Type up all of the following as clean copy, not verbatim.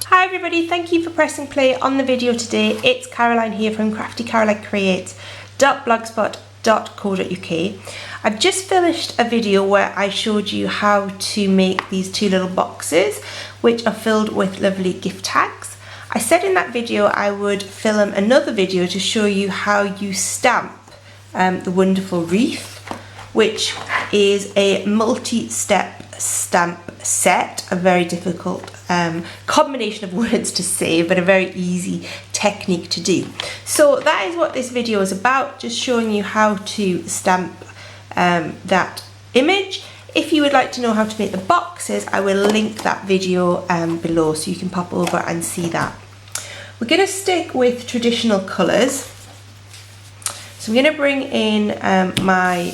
Hi everybody, thank you for pressing play on the video today. It's Caroline here from craftycarolinecreates.blogspot.co.uk. I've just finished a video where I showed you how to make these two little boxes which are filled with lovely gift tags. I said in that video I would film another video to show you how you stamp the Wonderful Wreath, which is a multi-step stamp set, a very difficult combination of words to say, but a very easy technique to do. So that is what this video is about, just showing you how to stamp that image. If you would like to know how to make the boxes, I will link that video below so you can pop over and see that. We're going to stick with traditional colours. So I'm going to bring in my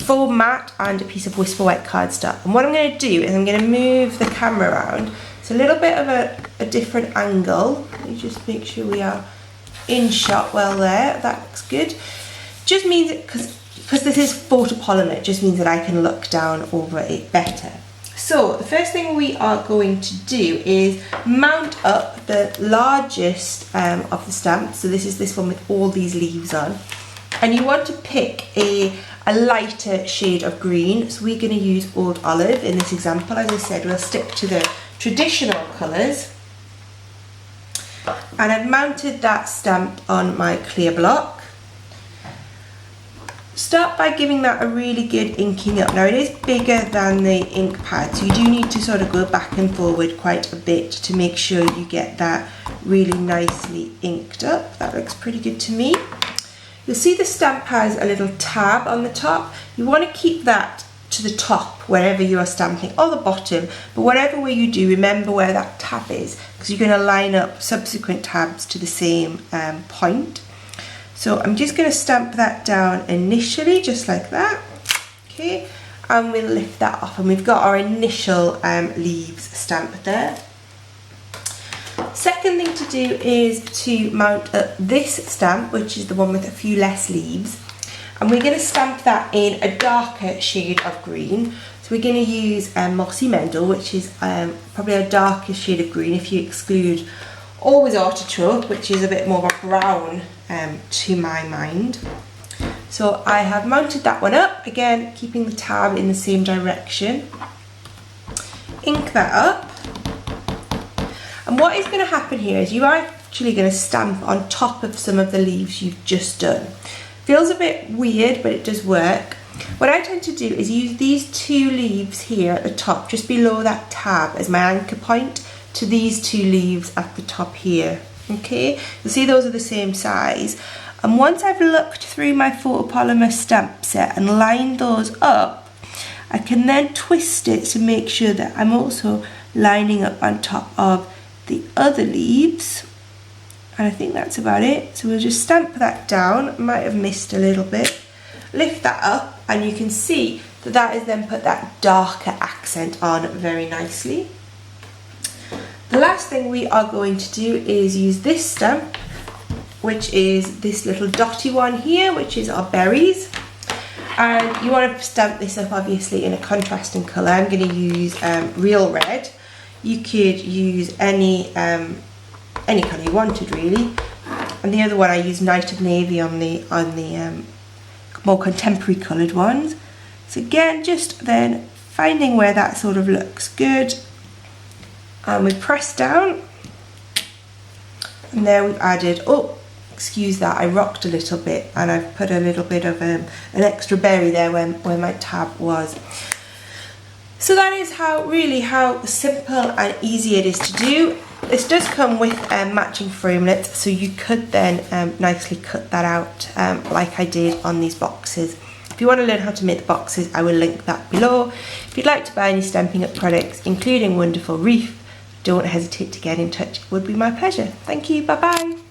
foam mat and a piece of Whisper White cardstock, and what I'm going to do is I'm going to move the camera around. It's a little bit of a different angle. Let me just make sure we are in shot well there. That looks good. Just means, because this is photopolymer, it just means that I can look down over it better. So the first thing we are going to do is mount up the largest of the stamps. So this is this one with all these leaves on, and you want to pick a lighter shade of green. So we're going to use Old Olive in this example. As I said, we'll stick to the traditional colours. And I've mounted that stamp on my clear block. Start by giving that a really good inking up. Now it is bigger than the ink pad, so you do need to sort of go back and forward quite a bit to make sure you get that really nicely inked up. That looks pretty good to me. You'll see the stamp has a little tab on the top. You want to keep that to the top wherever you are stamping, or the bottom, but whatever way you do, remember where that tab is, because you're going to line up subsequent tabs to the same point. So I'm just going to stamp that down initially, just like that. Okay, and we'll lift that off, and we've got our initial leaves stamped there. Second thing to do is to mount up this stamp, which is the one with a few less leaves, and we're going to stamp that in a darker shade of green. So we're going to use Mossy Meadow, which is probably a darker shade of green if you exclude Always Artichoke, which is a bit more of a brown to my mind. So I have mounted that one up, again keeping the tab in the same direction. Ink that up. And what is going to happen here is you are actually going to stamp on top of some of the leaves you've just done. Feels a bit weird, but it does work. What I tend to do is use these two leaves here at the top, just below that tab, as my anchor point to these two leaves at the top here. Okay, you'll see those are the same size. And once I've looked through my photopolymer stamp set and lined those up, I can then twist it to make sure that I'm also lining up on top of the other leaves, and I think that's about it. So we'll just stamp that down. Might have missed a little bit. Lift that up, and you can see that that has then put that darker accent on very nicely. The last thing we are going to do is use this stamp, which is this little dotty one here, which is our berries. And you want to stamp this up obviously in a contrasting colour. I'm going to use Real Red. You could use any colour you wanted really. And the other one I use Night of Navy on the more contemporary coloured ones. So again, just then finding where that sort of looks good. And we press down. And there we've added, oh, excuse that, I rocked a little bit and I've put a little bit of an extra berry there where my tab was. So that is how simple and easy it is to do. This does come with matching framelits, so you could then nicely cut that out like I did on these boxes. If you want to learn how to make the boxes, I will link that below. If you'd like to buy any Stampin' Up products, including Wonderful Wreath, don't hesitate to get in touch. It would be my pleasure. Thank you, bye bye.